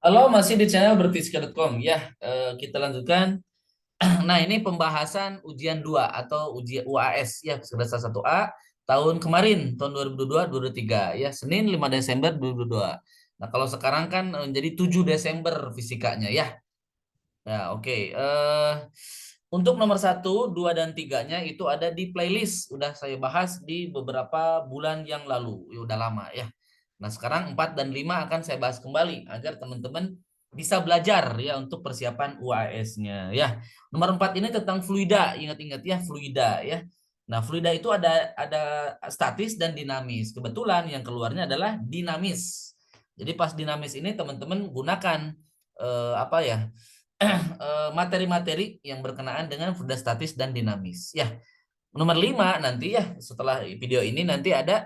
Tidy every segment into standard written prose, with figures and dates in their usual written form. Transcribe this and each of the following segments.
Halo, masih di channel berfiska.com ya. Kita lanjutkan. Nah, ini pembahasan ujian 2 atau ujian UAS ya, semester 1A tahun kemarin, tahun 2022-2023 ya, Senin 5 Desember 2022. Nah, kalau sekarang kan menjadi 7 Desember fisikanya ya. Ya, oke. Untuk nomor 1, 2, dan 3-nya itu ada di playlist. Udah saya bahas di beberapa bulan yang lalu. Ya, udah lama ya. Nah, sekarang 4 dan 5 akan saya bahas kembali agar teman-teman bisa belajar ya untuk persiapan UAS-nya ya. Nomor 4 ini tentang fluida, ingat-ingat ya, fluida ya. Nah, fluida itu ada statis dan dinamis. Kebetulan yang keluarnya adalah dinamis. Jadi pas dinamis ini teman-teman gunakan apa ya? Materi-materi yang berkenaan dengan fluida statis dan dinamis ya. Nomor 5 nanti ya, setelah video ini nanti ada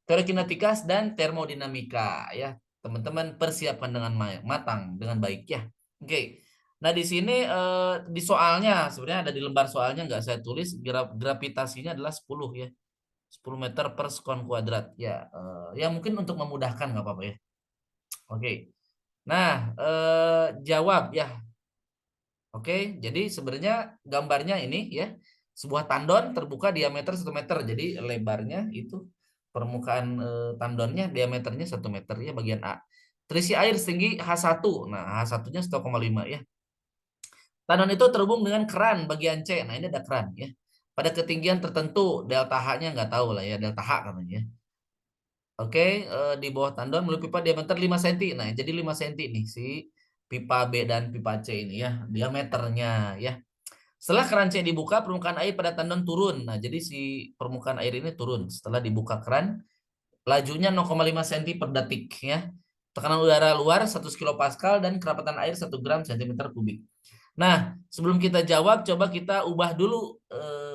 teori kinetikas dan termodinamika ya. Teman-teman persiapkan dengan matang, dengan baik ya. Oke. Nah, di sini di soalnya sebenarnya ada di lembar soalnya nggak saya tulis gravitasinya adalah 10 ya. 10 meter per sekon kuadrat ya. Ya mungkin untuk memudahkan nggak apa-apa ya. Oke. Nah, jawab ya. Oke, jadi sebenarnya gambarnya ini ya, sebuah tandon terbuka diameter 1 meter. Jadi lebarnya itu permukaan tandonnya diameternya 1 meter ya bagian A. Terisi air setinggi H1. Nah, H1-nya 1,5 ya. Tandon itu terhubung dengan keran bagian C. Nah, ini ada keran ya. Pada ketinggian tertentu, delta H-nya nggak tahu lah ya, delta H katanya. Oke, di bawah tandon melalui pipa diameter 5 cm. Nah, jadi 5 cm nih si pipa B dan pipa C ini ya, diameternya ya. Setelah keran C dibuka, permukaan air pada tandon turun. Nah, jadi si permukaan air ini turun. Setelah dibuka keran, lajunya 0,5 cm per detik ya. Tekanan udara luar 100 kilopascal dan kerapatan air 1 gram cm kubik. Nah, sebelum kita jawab, coba kita ubah dulu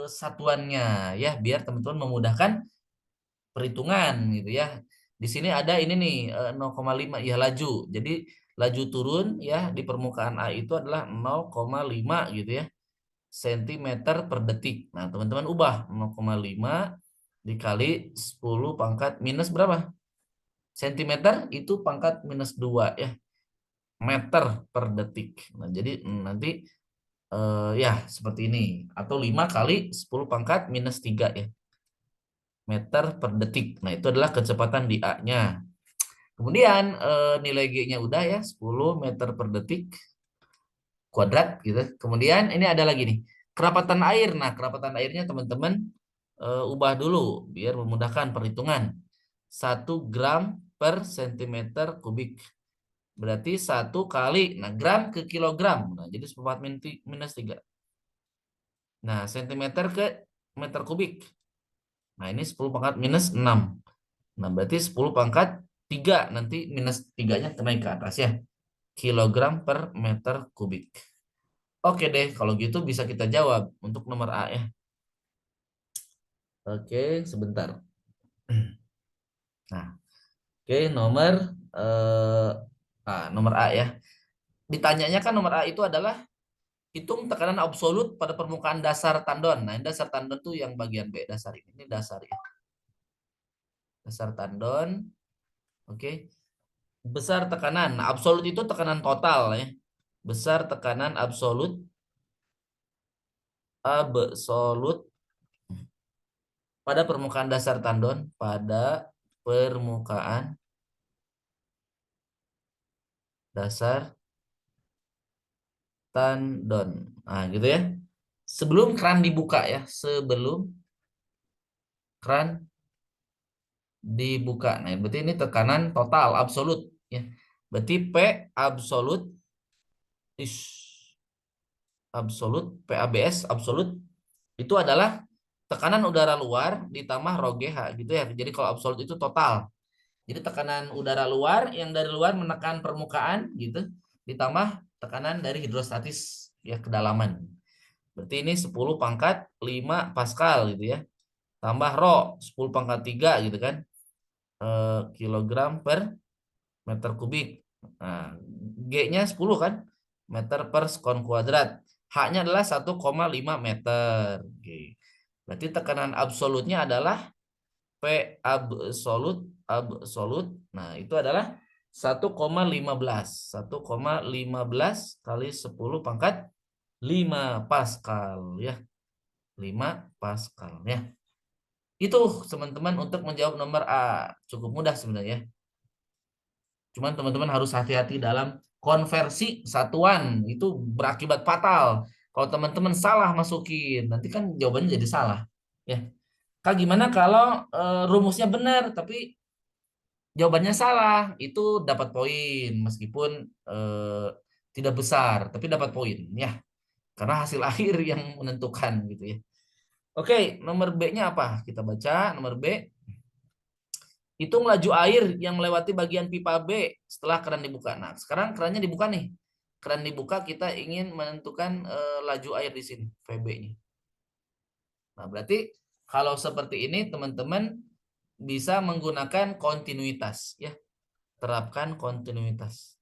satuannya ya, biar teman-teman memudahkan perhitungan gitu ya. Di sini ada ini nih 0,5 ya laju. Jadi laju turun ya di permukaan air itu adalah 0,5 gitu ya sentimeter per detik. Nah, teman-teman ubah 0,5 dikali 10 pangkat minus berapa? Sentimeter itu pangkat minus 2 ya. Meter per detik. Nah, jadi nanti ya seperti ini. Atau 5 kali 10 pangkat minus 3 ya. Meter per detik. Nah, itu adalah kecepatan di A-nya. Kemudian nilai G-nya udah ya 10 meter per detik kuadrat gitu. Kemudian ini ada lagi nih. Kerapatan air. Nah, kerapatan airnya teman-teman ubah dulu biar memudahkan perhitungan. 1 gram per sentimeter kubik. Berarti 1 kali, nah gram ke kilogram. Nah, jadi 4 minus 3. Nah, sentimeter ke meter kubik. Nah, ini 10 pangkat minus 6. Nah, berarti 10 pangkat 3. Nanti minus 3-nya naik ke atas ya. Kilogram per meter kubik. Oke deh, kalau gitu bisa kita jawab untuk nomor A ya. Oke, sebentar. Nah, oke, eh, nomor A ya. Ditanyanya kan nomor A itu adalah hitung tekanan absolut pada permukaan dasar tandon. Nah, dasar tandon tuh yang bagian B, dasar ini. Ini dasar ya. Dasar tandon. Oke. Besar tekanan. Nah, absolut itu tekanan total ya. Besar tekanan absolut pada permukaan dasar tandon, pada permukaan dasar tandon. Nah, gitu ya. Sebelum keran dibuka ya, sebelum keran dibuka. Nah, berarti ini tekanan total absolut ya. Berarti P absolut is absolut PABS absolut itu adalah tekanan udara luar ditambah rho GH gitu ya. Jadi kalau absolut itu total. Jadi tekanan udara luar yang dari luar menekan permukaan gitu ditambah tekanan dari hidrostatis ya kedalaman. Berarti ini 10 pangkat 5 Pascal gitu ya. Tambah rho 10 pangkat 3 gitu kan. Kilogram per meter kubik. Nah, G-nya 10 kan? Meter per sekon kuadrat. H-nya adalah 1,5 meter. Oke. Berarti tekanan absolutnya adalah P absolut absolut. Nah, itu adalah 1,15. 1,15 kali 10 pangkat 5 Pascal ya. 5 Pascal ya. Itu teman-teman untuk menjawab nomor A. Cukup mudah sebenarnya. Cuman teman-teman harus hati-hati dalam konversi satuan. Itu berakibat fatal. Kalau teman-teman salah masukin, nanti kan jawabannya jadi salah. Ya. Kak, gimana kalau rumusnya benar tapi jawabannya salah? Itu dapat poin meskipun tidak besar, tapi dapat poin ya. Karena hasil akhir yang menentukan gitu ya. Oke, nomor B-nya apa? Kita baca nomor B. Hitung laju air yang melewati bagian pipa B setelah keran dibuka. Nah, sekarang kerannya dibuka nih. Keran dibuka, kita ingin menentukan laju air di sini, VB-nya. Nah, berarti kalau seperti ini teman-teman bisa menggunakan kontinuitas ya. Terapkan kontinuitas.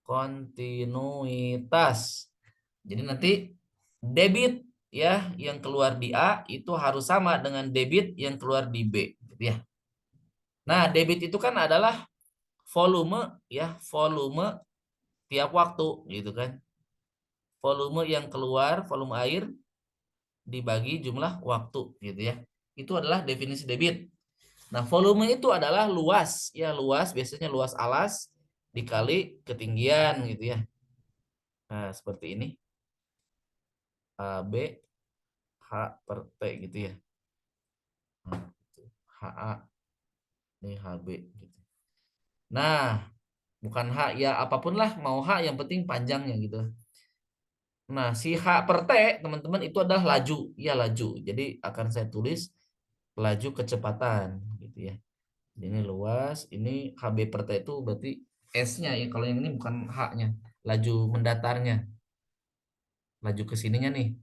Kontinuitas. Jadi nanti debit ya yang keluar di A itu harus sama dengan debit yang keluar di B gitu ya. Nah, debit itu kan adalah volume ya, volume tiap waktu gitu kan. Volume yang keluar, volume air dibagi jumlah waktu gitu ya. Itu adalah definisi debit. Nah, volume itu adalah luas ya, luas biasanya luas alas dikali ketinggian gitu ya. Nah, seperti ini. B H per T gitu ya. Nah, HA ini HB gitu. Nah, bukan H ya apapun lah, mau H yang penting panjangnya gitu. Nah, si H per T teman-teman itu adalah laju, ya laju. Jadi akan saya tulis laju kecepatan gitu ya. Ini luas, ini HB per T itu berarti S-nya ya. Kalau yang ini bukan H-nya, laju mendatarnya. Laju ke sininya nih.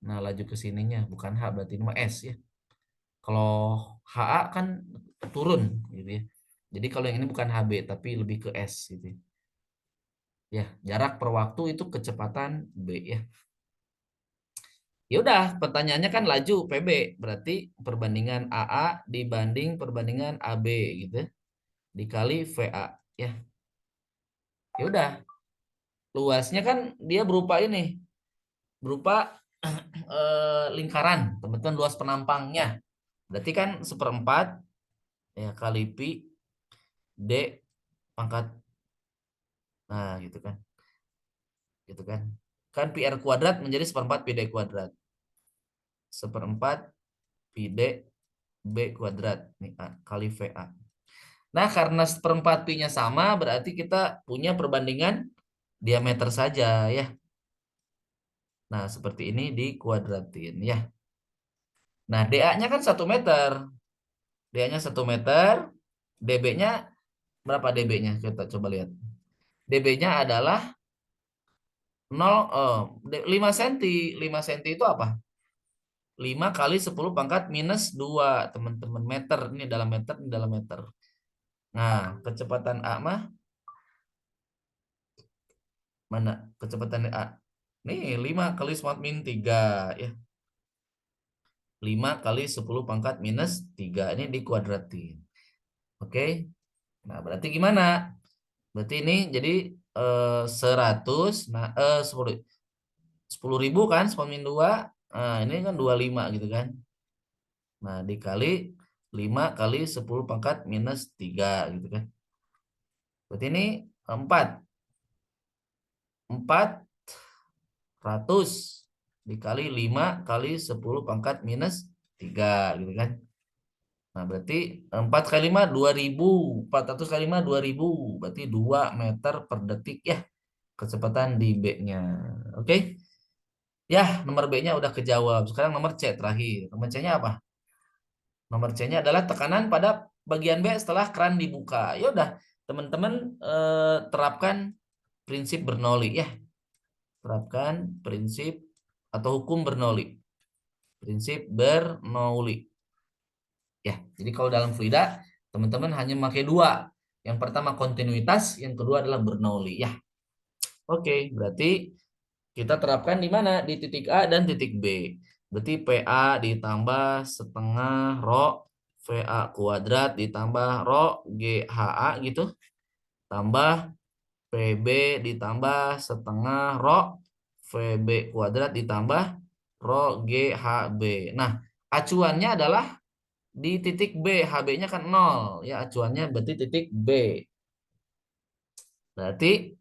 Nah, laju ke sininya bukan H, berarti ini mah S ya. Kalau HA kan turun gitu ya. Jadi kalau yang ini bukan HB tapi lebih ke S gitu ya. Ya, jarak per waktu itu kecepatan B ya. Ya udah, pertanyaannya kan laju PB, berarti perbandingan AA dibanding perbandingan AB gitu ya. Dikali VA ya. Ya udah, luasnya kan dia berupa ini, berupa lingkaran, teman-teman luas penampangnya. Berarti kan seperempat ya kali pi D pangkat, nah gitu kan. Gitu kan. Kan pi R kuadrat menjadi seperempat pi D kuadrat. Seperempat pi D B kuadrat nih, A, kali VA. Nah, karena seperempat pi-nya sama, berarti kita punya perbandingan diameter saja ya. Nah, seperti ini dikuadratin ya. Nah, DA-nya kan 1 meter. DA-nya 1 meter. DB-nya berapa DB-nya? Kita coba lihat. DB-nya adalah 5 cm. 5 cm itu apa? 5 kali 10 pangkat minus 2 teman-teman, meter. Ini dalam meter, ini dalam meter. Nah, kecepatan A mah mana? Kecepatan A. Nih 5 kali 10 min 3 ya. 5 kali 10 pangkat minus 3 ini dikuadratin. Oke. Nah, berarti gimana? Berarti ini jadi 100, nah 10 ribu kan 10 min 2. Nah, ini kan 25 gitu kan. Nah, dikali 5 kali 10 pangkat minus 3 gitu kan. Berarti ini 400 dikali 5 kali 10 pangkat minus 3 gitu kan. Nah, berarti 4 kali 5 2000. 400 kali 5 2000. Berarti 2 meter per detik ya. Kecepatan di B-nya. Oke. Ya, nomor B-nya udah kejawab. Sekarang nomor C terakhir. Nomor C-nya apa? Nomor C-nya adalah tekanan pada bagian B setelah keran dibuka. Ya udah, teman-teman terapkan prinsip Bernoulli ya. Terapkan prinsip atau hukum Bernoulli. Prinsip Bernoulli. Ya, jadi kalau dalam fluida teman-teman hanya memakai 2. Yang pertama kontinuitas, yang kedua adalah Bernoulli ya. Oke, berarti kita terapkan di mana? Di titik A dan titik B. Berarti PA ditambah setengah rho VA kuadrat ditambah rho GHA gitu. Tambah PB ditambah setengah rho VB kuadrat ditambah rho GHB. Nah, acuannya adalah di titik B, HB-nya kan 0. Ya, acuannya berarti titik B. Berarti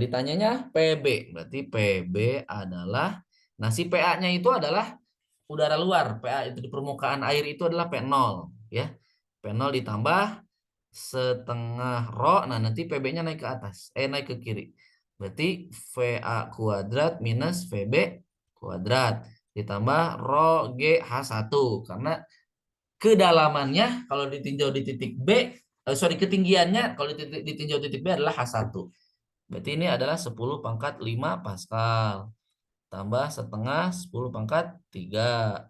ditanyanya PB. Berarti PB adalah, nah si PA-nya itu adalah udara luar. PA itu di permukaan air itu adalah P0. Ya, P0 ditambah setengah rho. Nah, nanti PB-nya naik ke atas. Naik ke kiri. Berarti VA kuadrat minus VB kuadrat. Ditambah rho GH1. Karena kedalamannya kalau ditinjau di titik B, ketinggiannya kalau ditinjau titik B adalah H1. Berarti ini adalah 10 pangkat 5 Pascal. Tambah setengah 10 pangkat 3.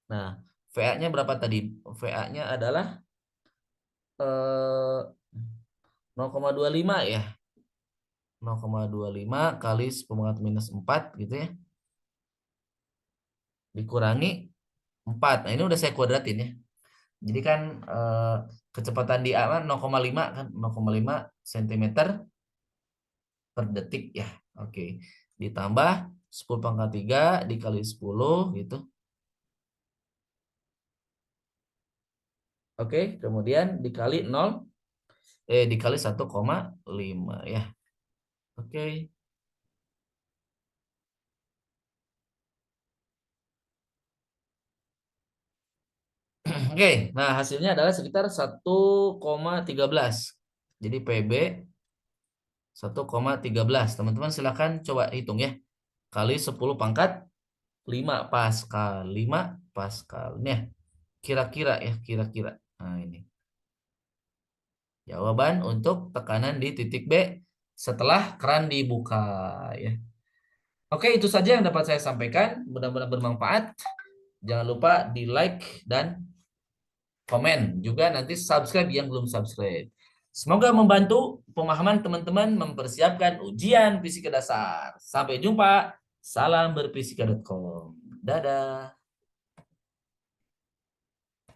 Nah, VA-nya berapa tadi? VA-nya adalah 0,25 ya. 0,25 kali 10 pangkat minus 4 gitu ya. Dikurangi 4. Nah, ini udah saya kuadratin ya. Jadi kan kecepatan di A 0,5 kan 0,5 cm per detik ya. Oke. Ditambah 10 pangkat 3 dikali 10 gitu. Oke, kemudian dikali 0 dikali 1,5 ya. Oke. Oke, nah hasilnya adalah sekitar 1,13. Jadi PB 1,13. Teman-teman silakan coba hitung ya. Kali 10 pangkat 5 Pascal. 5 Pascal. Nih, kira-kira ya, kira-kira. Nah, ini. Jawaban untuk tekanan di titik B setelah keran dibuka ya. Oke, itu saja yang dapat saya sampaikan. Mudah-mudahan bermanfaat. Jangan lupa di like dan komen. Juga nanti subscribe yang belum subscribe. Semoga membantu pemahaman teman-teman mempersiapkan ujian fisika dasar. Sampai jumpa. Salam berfisika.com. Dadah.